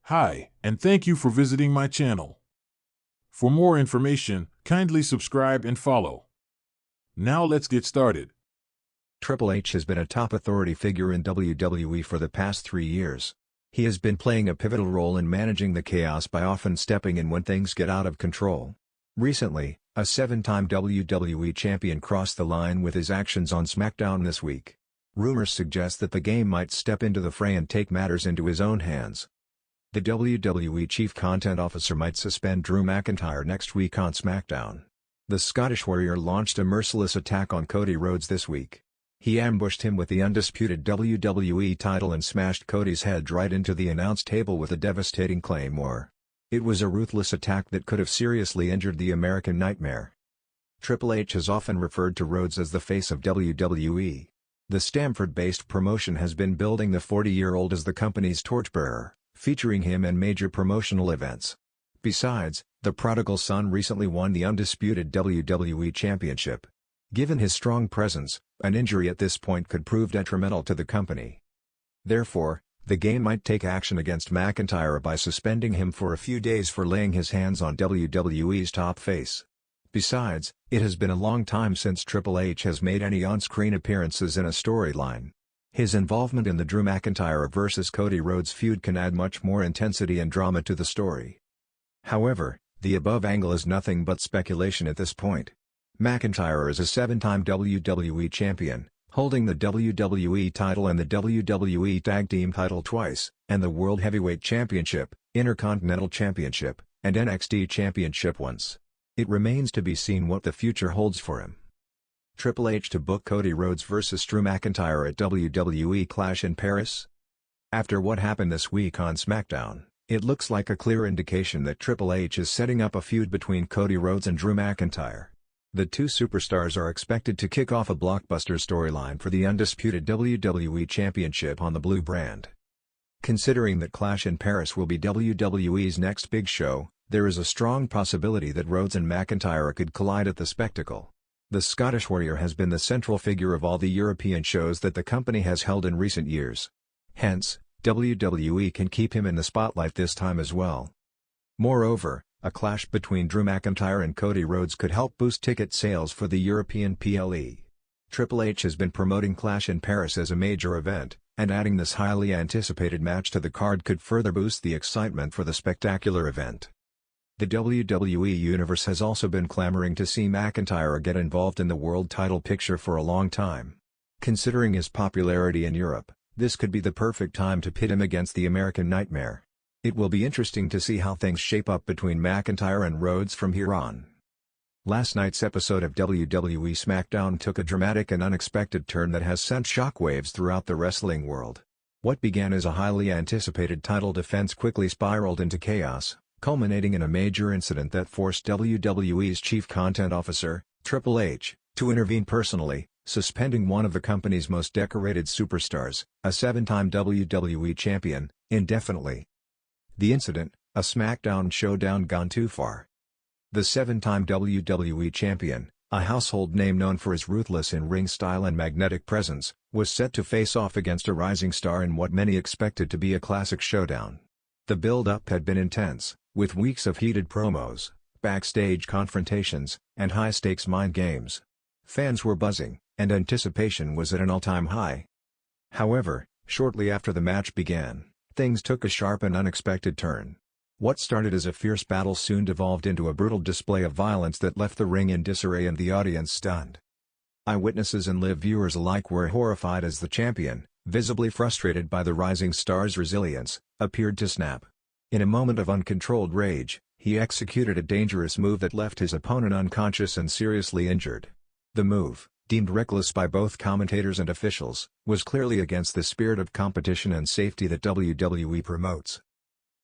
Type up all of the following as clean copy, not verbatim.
Hi, and thank you for visiting my channel. For more information, kindly subscribe and follow. Now let's get started. Triple H has been a top authority figure in WWE for the past 3 years. He has been playing a pivotal role in managing the chaos by often stepping in when things get out of control. Recently, a 7-time WWE champion crossed the line with his actions on SmackDown this week. Rumors suggest that the game might step into the fray and take matters into his own hands. The WWE Chief Content Officer might suspend Drew McIntyre next week on SmackDown. The Scottish Warrior launched a merciless attack on Cody Rhodes this week. He ambushed him with the undisputed WWE title and smashed Cody's head right into the announce table with a devastating claymore. It was a ruthless attack that could have seriously injured the American Nightmare. Triple H has often referred to Rhodes as the face of WWE. The Stamford-based promotion has been building the 40-year-old as the company's torchbearer, featuring him in major promotional events. Besides, the prodigal son recently won the undisputed WWE Championship. Given his strong presence, an injury at this point could prove detrimental to the company. Therefore, the game might take action against McIntyre by suspending him for a few days for laying his hands on WWE's top face. Besides, it has been a long time since Triple H has made any on-screen appearances in a storyline. His involvement in the Drew McIntyre vs. Cody Rhodes feud can add much more intensity and drama to the story. However, the above angle is nothing but speculation at this point. McIntyre is a 7-time WWE champion, holding the WWE title and the WWE Tag Team title twice, and the World Heavyweight Championship, Intercontinental Championship, and NXT Championship once. It remains to be seen what the future holds for him. Triple H to book Cody Rhodes vs. Drew McIntyre at WWE Clash in Paris? After what happened this week on SmackDown, it looks like a clear indication that Triple H is setting up a feud between Cody Rhodes and Drew McIntyre. The two superstars are expected to kick off a blockbuster storyline for the undisputed WWE Championship on the Blue brand. Considering that Clash in Paris will be WWE's next big show, there is a strong possibility that Rhodes and McIntyre could collide at the spectacle. The Scottish Warrior has been the central figure of all the European shows that the company has held in recent years. Hence, WWE can keep him in the spotlight this time as well. Moreover, a clash between Drew McIntyre and Cody Rhodes could help boost ticket sales for the European PLE. Triple H has been promoting Clash in Paris as a major event, and adding this highly anticipated match to the card could further boost the excitement for the spectacular event. The WWE Universe has also been clamoring to see McIntyre get involved in the world title picture for a long time. Considering his popularity in Europe, this could be the perfect time to pit him against the American Nightmare. It will be interesting to see how things shape up between McIntyre and Rhodes from here on. Last night's episode of WWE SmackDown took a dramatic and unexpected turn that has sent shockwaves throughout the wrestling world. What began as a highly anticipated title defense quickly spiraled into chaos, culminating in a major incident that forced WWE's Chief Content Officer, Triple H, to intervene personally, suspending one of the company's most decorated superstars, a 7-time WWE champion, indefinitely. The incident, a SmackDown showdown gone too far. The 7-time WWE champion, a household name known for his ruthless in-ring style and magnetic presence, was set to face off against a rising star in what many expected to be a classic showdown. The build-up had been intense, with weeks of heated promos, backstage confrontations, and high-stakes mind games. Fans were buzzing, and anticipation was at an all-time high. However, shortly after the match began, things took a sharp and unexpected turn. What started as a fierce battle soon devolved into a brutal display of violence that left the ring in disarray and the audience stunned. Eyewitnesses and live viewers alike were horrified as the champion, visibly frustrated by the rising star's resilience, appeared to snap. In a moment of uncontrolled rage, he executed a dangerous move that left his opponent unconscious and seriously injured. The move, deemed reckless by both commentators and officials, was clearly against the spirit of competition and safety that WWE promotes.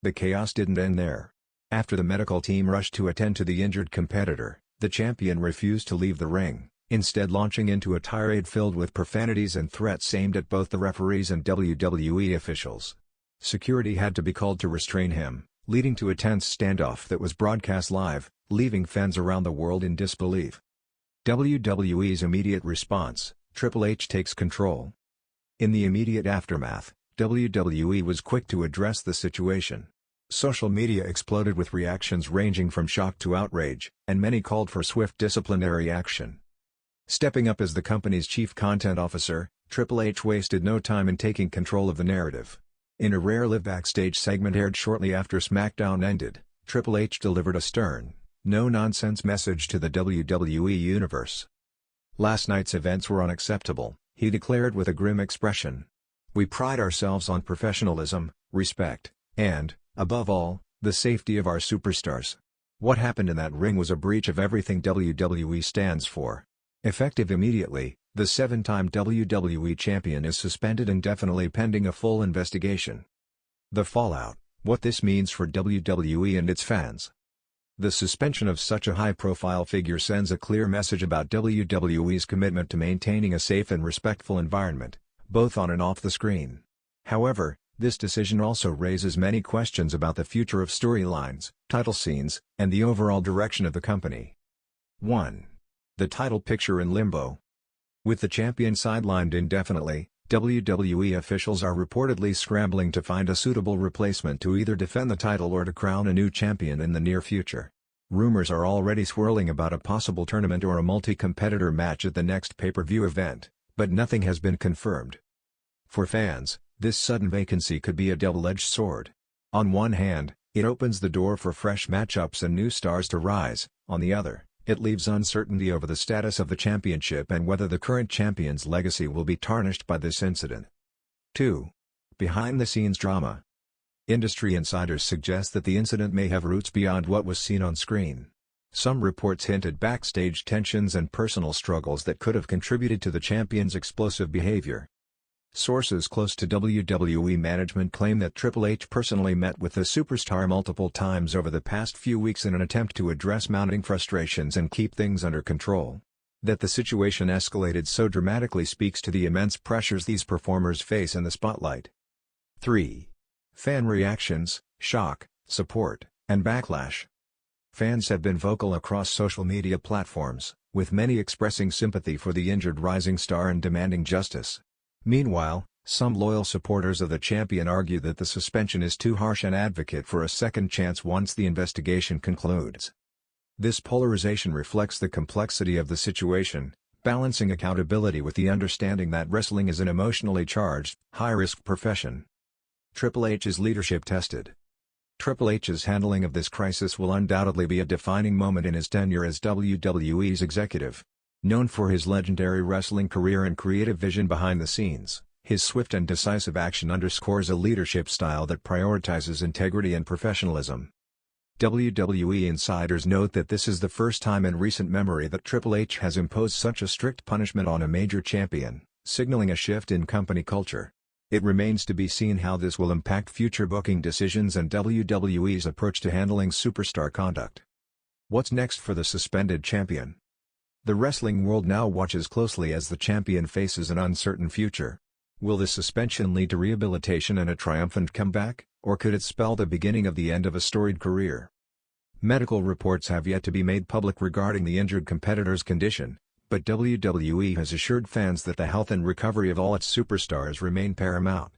The chaos didn't end there. After the medical team rushed to attend to the injured competitor, the champion refused to leave the ring, instead launching into a tirade filled with profanities and threats aimed at both the referees and WWE officials. Security had to be called to restrain him, leading to a tense standoff that was broadcast live, leaving fans around the world in disbelief. WWE's immediate response: Triple H takes control. In the immediate aftermath, WWE was quick to address the situation. Social media exploded with reactions ranging from shock to outrage, and many called for swift disciplinary action. Stepping up as the company's chief content officer, Triple H wasted no time in taking control of the narrative. In a rare live backstage segment aired shortly after SmackDown ended, Triple H delivered a stern, no-nonsense message to the WWE Universe. "Last night's events were unacceptable," he declared with a grim expression. "We pride ourselves on professionalism, respect, and, above all, the safety of our superstars. What happened in that ring was a breach of everything WWE stands for." Effective immediately, the 7-time WWE Champion is suspended indefinitely pending a full investigation. The fallout, what this means for WWE and its fans. The suspension of such a high-profile figure sends a clear message about WWE's commitment to maintaining a safe and respectful environment, both on and off the screen. However, this decision also raises many questions about the future of storylines, title scenes, and the overall direction of the company. 1. The title picture in limbo. With the champion sidelined indefinitely, WWE officials are reportedly scrambling to find a suitable replacement to either defend the title or to crown a new champion in the near future. Rumors are already swirling about a possible tournament or a multi-competitor match at the next pay-per-view event, but nothing has been confirmed. For fans, this sudden vacancy could be a double-edged sword. On one hand, it opens the door for fresh matchups and new stars to rise. On the other, it leaves uncertainty over the status of the championship and whether the current champion's legacy will be tarnished by this incident. 2. Behind-the-scenes drama. Industry insiders suggest that the incident may have roots beyond what was seen on screen. Some reports hint at backstage tensions and personal struggles that could have contributed to the champion's explosive behavior. Sources close to WWE management claim that Triple H personally met with the superstar multiple times over the past few weeks in an attempt to address mounting frustrations and keep things under control. That the situation escalated so dramatically speaks to the immense pressures these performers face in the spotlight. 3. Fan reactions, shock, support, and backlash. Fans have been vocal across social media platforms, with many expressing sympathy for the injured rising star and demanding justice. Meanwhile, some loyal supporters of the champion argue that the suspension is too harsh and advocate for a second chance once the investigation concludes. This polarization reflects the complexity of the situation, balancing accountability with the understanding that wrestling is an emotionally charged, high-risk profession. Triple H is leadership tested. Triple H's handling of this crisis will undoubtedly be a defining moment in his tenure as WWE's executive. Known for his legendary wrestling career and creative vision behind the scenes, his swift and decisive action underscores a leadership style that prioritizes integrity and professionalism. WWE insiders note that this is the first time in recent memory that Triple H has imposed such a strict punishment on a major champion, signaling a shift in company culture. It remains to be seen how this will impact future booking decisions and WWE's approach to handling superstar conduct. What's next for the suspended champion? The wrestling world now watches closely as the champion faces an uncertain future. Will the suspension lead to rehabilitation and a triumphant comeback, or could it spell the beginning of the end of a storied career? Medical reports have yet to be made public regarding the injured competitor's condition, but WWE has assured fans that the health and recovery of all its superstars remain paramount.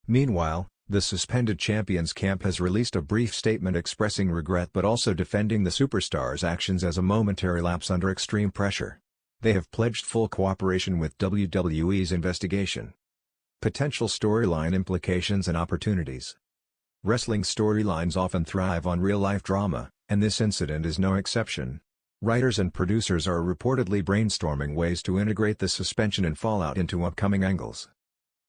Meanwhile, the suspended champions camp has released a brief statement expressing regret but also defending the superstars' actions as a momentary lapse under extreme pressure. They have pledged full cooperation with WWE's investigation. Potential storyline implications and opportunities. Wrestling storylines often thrive on real-life drama, and this incident is no exception. Writers and producers are reportedly brainstorming ways to integrate the suspension and fallout into upcoming angles.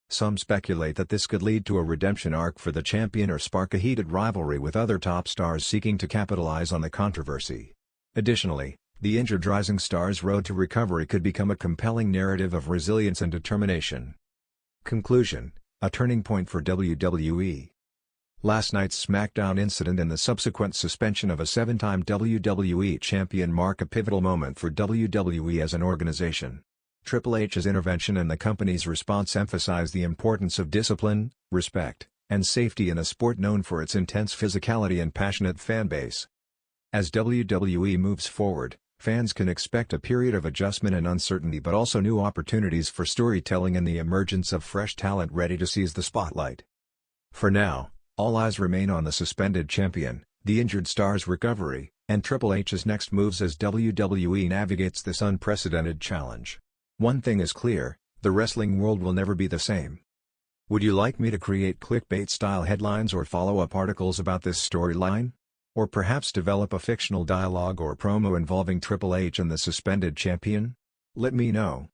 Some speculate that this could lead to a redemption arc for the champion or spark a heated rivalry with other top stars seeking to capitalize on the controversy. Additionally, the injured rising star's road to recovery could become a compelling narrative of resilience and determination. Conclusion: a turning point for WWE. Last night's SmackDown incident and the subsequent suspension of a 7-time WWE champion mark a pivotal moment for WWE as an organization. Triple H's intervention and the company's response emphasize the importance of discipline, respect, and safety in a sport known for its intense physicality and passionate fanbase. As WWE moves forward, fans can expect a period of adjustment and uncertainty but also new opportunities for storytelling and the emergence of fresh talent ready to seize the spotlight. For now, All eyes remain on the suspended champion, the injured star's recovery, and Triple H's next moves as WWE navigates this unprecedented challenge. One thing is clear, the wrestling world will never be the same. Would you like me to create clickbait-style headlines or follow-up articles about this storyline? Or perhaps develop a fictional dialogue or promo involving Triple H and the suspended champion? Let me know.